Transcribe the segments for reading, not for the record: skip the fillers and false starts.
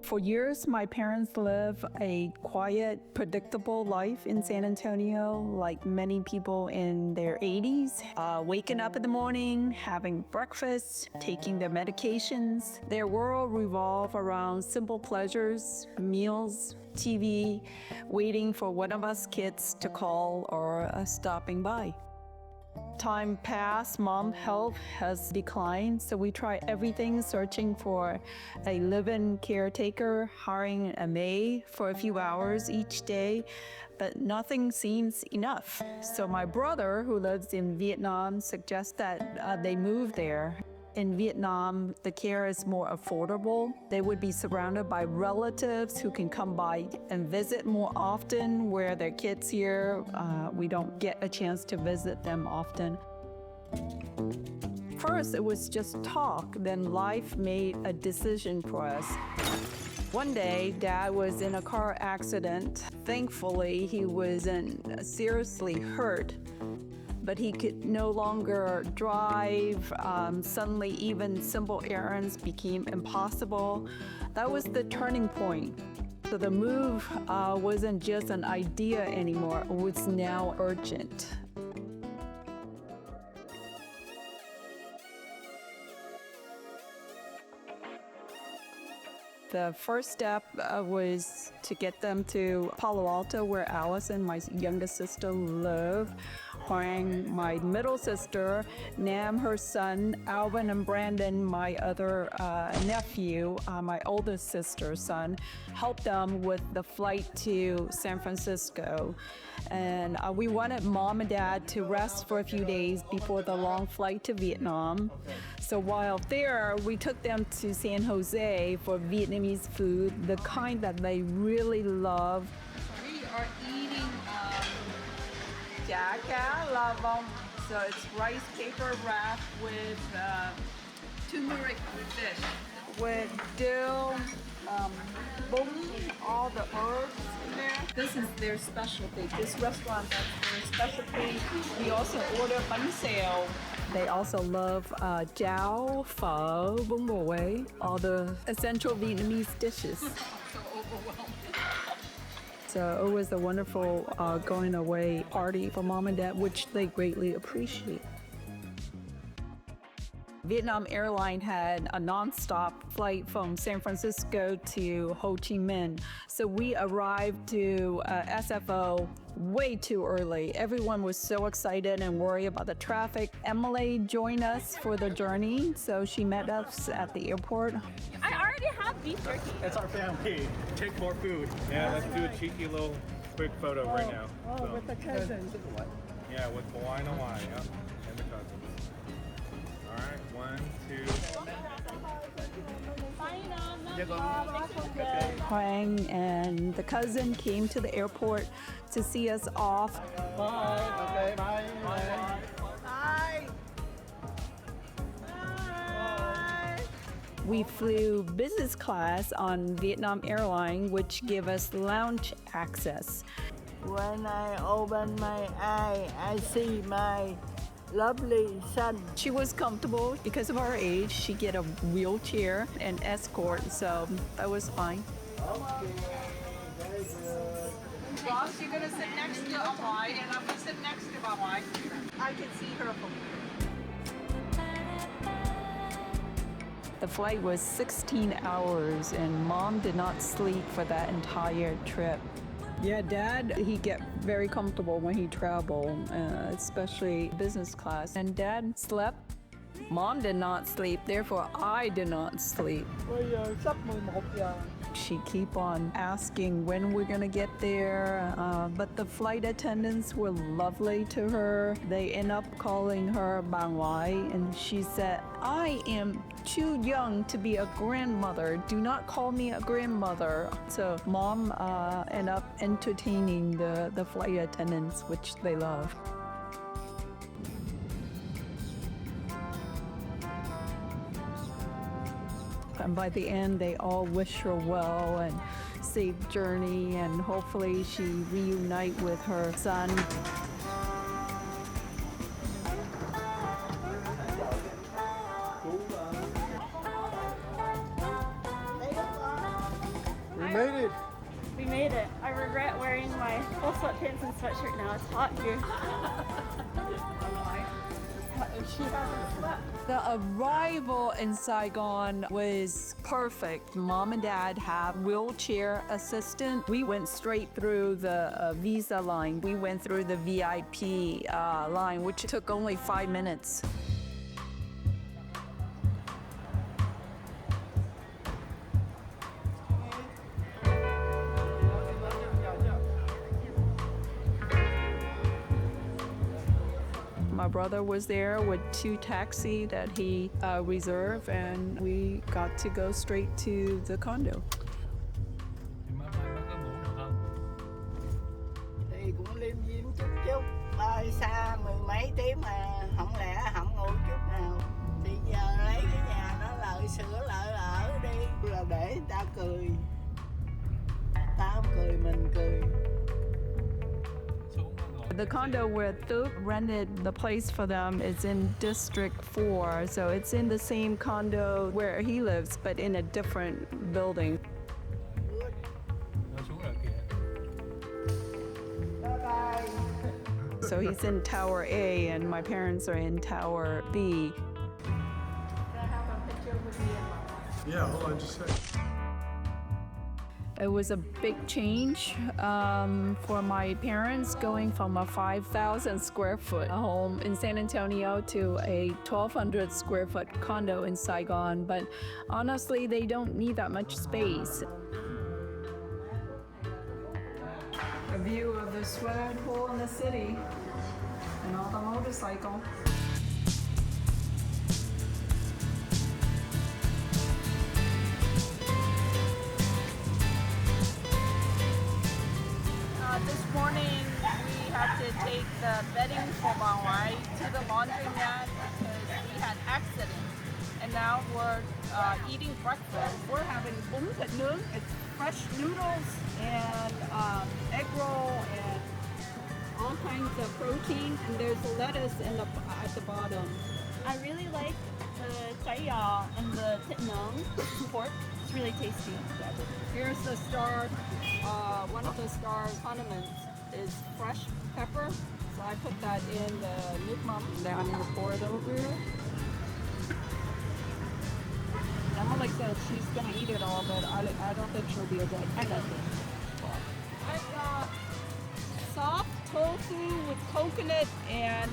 For years, my parents lived a quiet, predictable life in San Antonio, like many people in their 80s, waking up in the morning, having breakfast, taking their medications. Their world revolved around simple pleasures, meals, TV, waiting for one of us kids to call or stopping by. Time passed, mom's health has declined, so we tried everything, searching for a live-in caretaker, hiring a maid for a few hours each day, but nothing seems enough. So my brother, who lives in Vietnam, suggests that they move there. In Vietnam, the care is more affordable. They would be surrounded by relatives who can come by and visit more often, where their kids here, we don't get a chance to visit them often. First, it was just talk, then life made a decision for us. One day, Dad was in a car accident. Thankfully, he wasn't seriously hurt, but he could no longer drive. Suddenly, even simple errands became impossible. That was the turning point. So the move wasn't just an idea anymore, it was now urgent. The first step was to get them to Palo Alto, where Allison, my youngest sister, live. Huang, my middle sister, Nam, her son, Alvin and Brandon, my other nephew, my oldest sister's son, helped them with the flight to San Francisco. And we wanted Mom and Dad to rest for a few days before the long flight to Vietnam. So while there, we took them to San Jose for Vietnamese food, the kind that they really love. We are eating chả cá la vong. So it's rice paper wrapped with turmeric fish, with dill, bung, all the herbs in there. This is their specialty. This restaurant, that's their specialty. We also order bánh xèo. They also love cháo, phở, bún bò Huế, all the essential Vietnamese dishes. So overwhelmed. So it was a wonderful going away party for Mom and Dad, which they greatly appreciate. Vietnam Airlines had a nonstop flight from San Francisco to Ho Chi Minh. So we arrived to SFO way too early. Everyone was so excited and worried about the traffic. Emily joined us for the journey, so she met us at the airport. I already have beef jerky. It's our family. Take more food. Yeah, let's do a cheeky little quick photo right now. Oh, with the cousins. Yeah, with Hawaii and Hawaii, yeah, and the cousins. All right, 1, 2. Huang and the cousin came to the airport to see us off. Bye. Okay, bye. Bye. Bye. We flew business class on Vietnam Airlines, which gave us lounge access. When I open my eye, I see my lovely son. She was comfortable because of her age. She get a wheelchair and escort, so that was fine. Okay, very good. Ross, you're gonna sit next to Hawaii, and I'm gonna sit next to Hawaii. I can see her from here. The flight was 16 hours, and Mom did not sleep for that entire trip. Yeah, Dad, he get very comfortable when he traveled, especially business class. And Dad slept. Mom did not sleep, therefore I did not sleep. Bây giờ sắp 11 giờ. She keep on asking when we're gonna get there, but the flight attendants were lovely to her. They end up calling her Bà Ngoại, and she said, I am too young to be a grandmother. Do not call me a grandmother. So Mom ended up entertaining the flight attendants, which they love. And by the end, they all wish her well and safe journey, and hopefully she reunite with her son. sweatpants and sweatshirt now. It's hot here. She hasn't slept. The arrival in Saigon was perfect. Mom and Dad have wheelchair assistant. We went straight through the visa line. We went through the VIP line, which took only 5 minutes. My brother was there with 2 taxis that he reserved, and we got to go straight to the condo. Thì cũng liêm diêm chút chút, bay xa mười mấy tiếng mà không lẽ không ngủ chút nào. Thì giờ lấy cái nhà đó lợi sửa lợi ở đi, là để người ta cười. Ta không cười mình cười. The condo where Thuc rented the place for them is in District 4, so it's in the same condo where he lives, but in a different building. Bye bye. So he's in Tower A, and my parents are in Tower B. Can I have a picture with me and Mama? Yeah, hold on just a second. It was a big change for my parents, going from a 5,000 square foot home in San Antonio to a 1,200 square foot condo in Saigon. But honestly, they don't need that much space. A view of the swimming pool in the city and all the motorcycle. This morning we had to take the bedding from our wife to the laundromat because we had accidents. And now we're eating breakfast. We're having bún thịt nướng. It's fresh noodles and egg roll and all kinds of protein. And there's lettuce at the bottom. I really like the chai yaw and the thịt nướng pork. It's really tasty. Here's the star, one of the star condiments is fresh pepper. So I put that in the nước mắm. Then I'm gonna pour it over here. Emma like said she's gonna eat it all, but I don't think she'll be able to eat it. I've got soft tofu with coconut and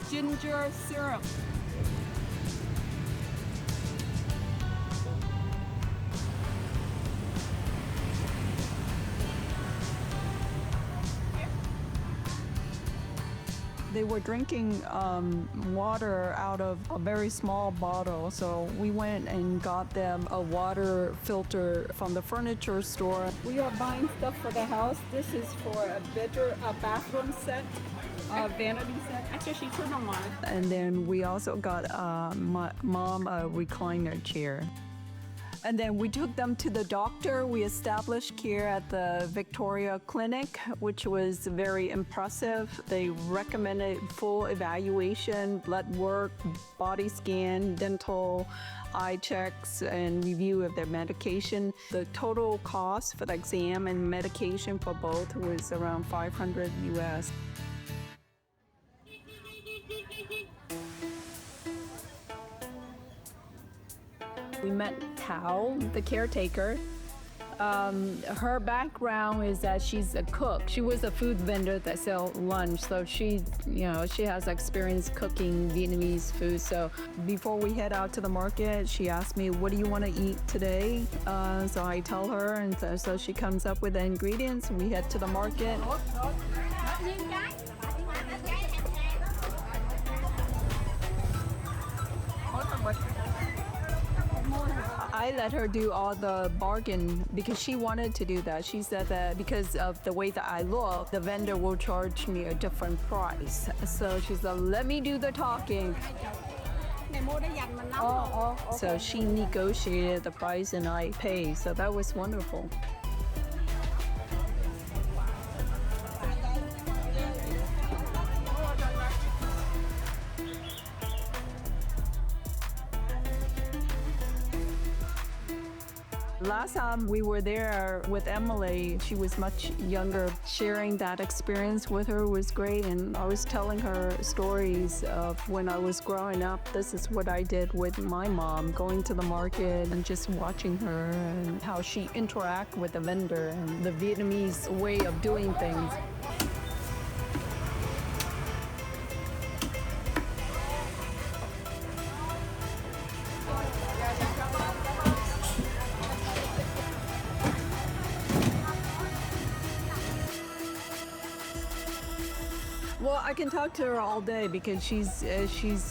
ginger syrup. They were drinking water out of a very small bottle, so we went and got them a water filter from the furniture store. We are buying stuff for the house. This is for a bathroom set, a vanity set. Actually, she turned on one. And then we also got my mom a recliner chair. And then we took them to the doctor. We established care at the Victoria Clinic, which was very impressive. They recommended full evaluation, blood work, body scan, dental, eye checks, and review of their medication. The total cost for the exam and medication for both was around $500 US. We met Tao, the caretaker. Her background is that she's a cook. She was a food vendor that sells lunch, so she has experience cooking Vietnamese food. So before we head out to the market, she asked me, "What do you want to eat today?" So I tell her, and so she comes up with the ingredients. We head to the market. I let her do all the bargain because she wanted to do that. She said that because of the way that I look, the vendor will charge me a different price. So she said, let me do the talking. So she negotiated the price and I paid. So that was wonderful. Last time we were there with Emily, she was much younger. Sharing that experience with her was great, and I was telling her stories of when I was growing up. This is what I did with my mom, going to the market and just watching her and how she interact with the vendor and the Vietnamese way of doing things. Well, I can talk to her all day because she's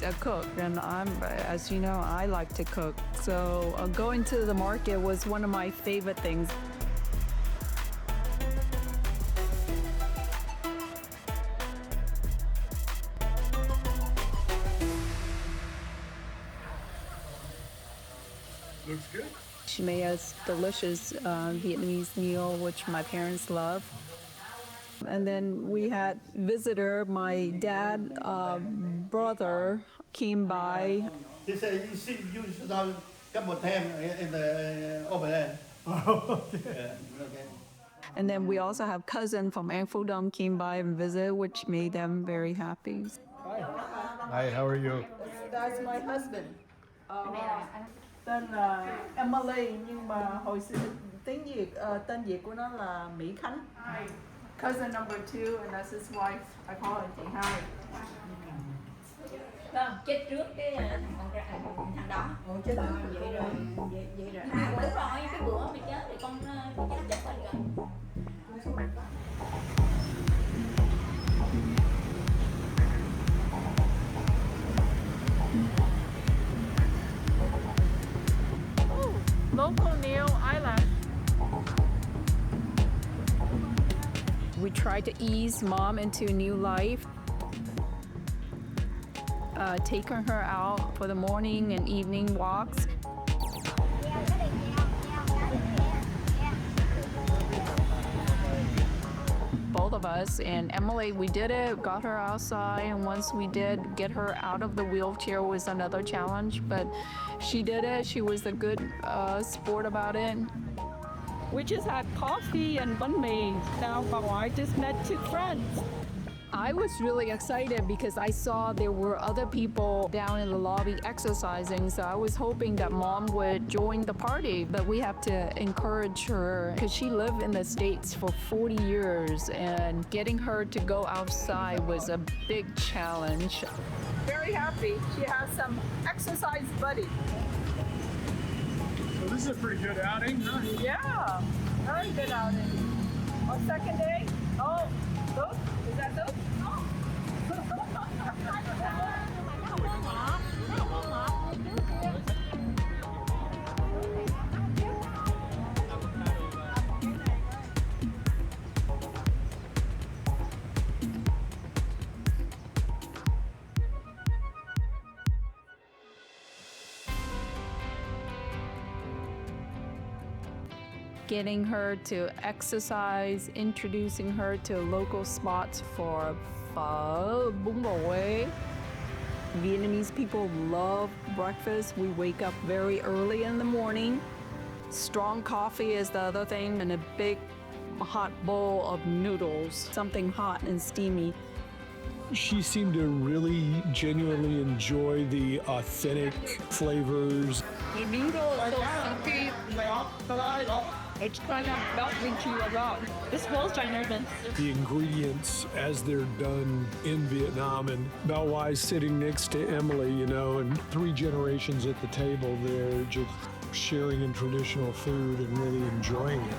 a cook, and as you know, I like to cook. So going to the market was one of my favorite things. Looks good. She made us delicious Vietnamese meal, which my parents love. And then we had visitor, my dad, brother came by. He said, you should have come with him in the over there. Okay. And then we also have cousin from An Phu Dong came by and visit, which made them very happy. Hi, how are you? That's my husband. Tên là Emily, nhưng mà hồi xưa tiếng Việt tên Việt của nó là Mỹ Khánh. Cousin number 2, and that's his wife. I call her chị Hai. Vâng, chết trước cái thằng đó. Chết rồi, vậy rồi. Đúng rồi, cái bữa mày chết thì con chết mình rồi. Local nail eyelash. We tried to ease mom into a new life, taking her out for the morning and evening walks. Both of us and Emily, we did it, got her outside, and once we did, get her out of the wheelchair was another challenge, but she did it. She was a good sport about it. We just had coffee and banh mi. Now I just met 2 friends. I was really excited because I saw there were other people down in the lobby exercising, so I was hoping that mom would join the party, but we have to encourage her because she lived in the States for 40 years and getting her to go outside was a big challenge. Very happy. She has some exercise buddy. So this is a pretty good outing, huh? Yeah, very good outing. On second day, oh, those? Is that those? Getting her to exercise, introducing her to local spots for phở, bún bò Huế. Vietnamese people love breakfast. We wake up very early in the morning. Strong coffee is the other thing, and a big hot bowl of noodles, something hot and steamy. She seemed to really genuinely enjoy the authentic flavors. The noodle is so soupy. It's kind of melting to your mouth. This whole nervous. The ingredients as they're done in Vietnam, and Bao Wai sitting next to Emily, you know, and 3 generations at the table there, just sharing in traditional food and really enjoying it.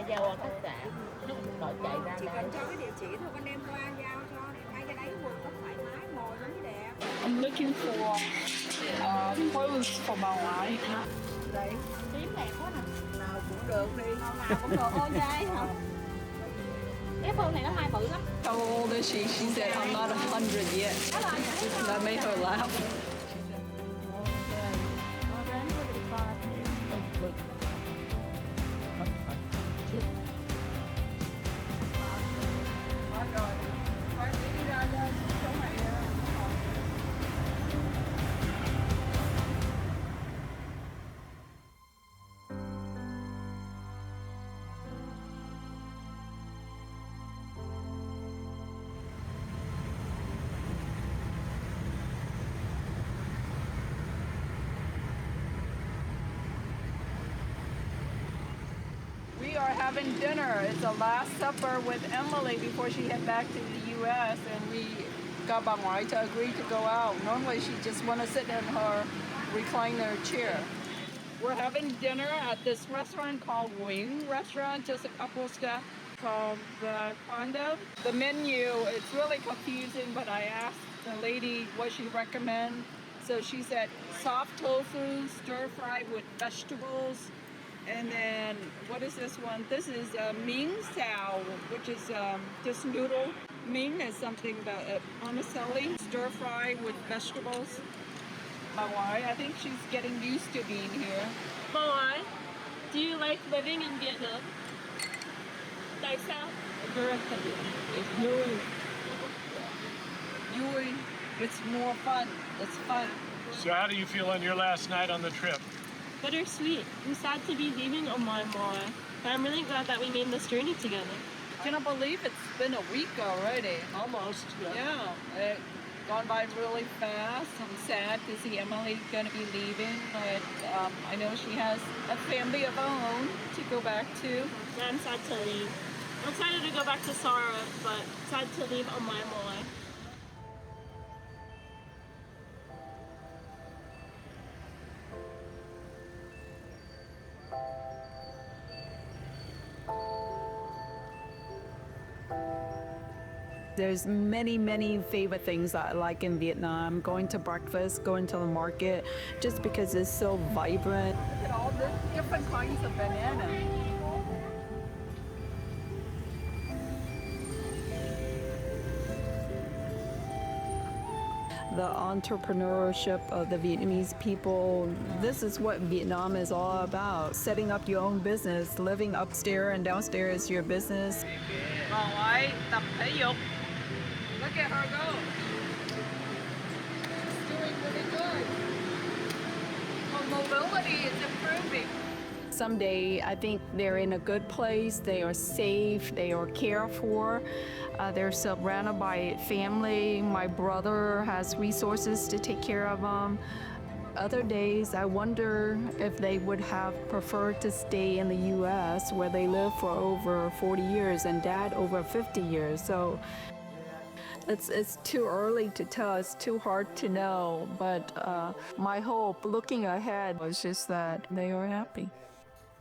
giao qua khách sạn rồi chạy ra Chỉ đây. cần cho cái địa chỉ thôi, con đem qua giao cho thì thay cái đấy vừa có thoải mái ngồi nó mới đẹp. I'm looking for clothes for my wife. Đấy, Tím đẹp quá nè. nào cũng được đi. Nào cũng được ô trai hả? Cái phương này nó mai bự lắm. How old is she? She said, I'm not 100 yet. That made her laugh. We are having dinner. It's a last supper with Emily before she head back to the U.S. and we got bà ngoại to agree to go out. Normally she just want to sit in her recliner chair. We're having dinner at this restaurant called Wing Restaurant, just a couple steps from the condo. The menu, it's really confusing, but I asked the lady what she recommends. So she said soft tofu, stir fried with vegetables. And then, what is this one? This is Ming Sao, which is just noodle. Ming is something about vermicelli, stir fry with vegetables. My wife, I think she's getting used to being here. Why? Do you like living in Vietnam? Tại sao? It's vui. Vui. It's more fun. It's fun. So how do you feel on your last night on the trip? Bittersweet. I'm sad to be leaving Oman more, but I'm really glad that we made this journey together. Cannot believe it's been a week already. Almost. Yeah, it gone by really fast. I'm sad to see Emily going to be leaving, but I know she has a family of her own to go back to. Yeah, I'm sad to leave. I'm excited to go back to Sara, but sad to leave Oman more. There's many favorite things that I like in Vietnam. Going to breakfast, going to the market, just because it's so vibrant. Look at all the different kinds of banana. The entrepreneurship of the Vietnamese people, this is what Vietnam is all about. Setting up your own business, living upstairs and downstairs is your business. Bà ngoại tập thể dục. Look at her go. She's doing really good. Her mobility is improving. Someday, I think they're in a good place, they are safe, they are cared for. They're surrounded by family. My brother has resources to take care of them. Other days, I wonder if they would have preferred to stay in the U.S. where they lived for over 40 years and Dad over 50 years. So it's too early to tell. It's too hard to know. But my hope, looking ahead, was just that they are happy.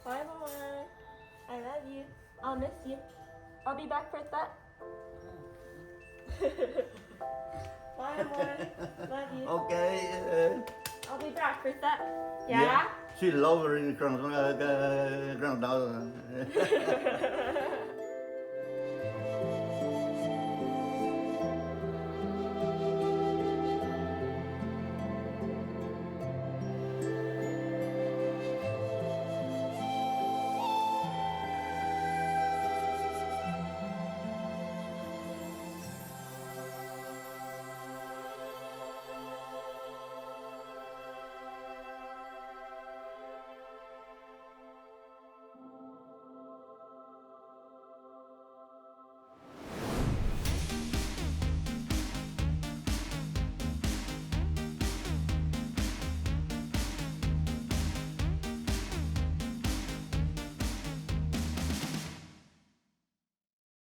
Bye, Mama. I love you. I'll miss you. I'll be back for that. Bye, Mama. Love you. Okay. I'll be back for that. Yeah. She's lowering from ground down.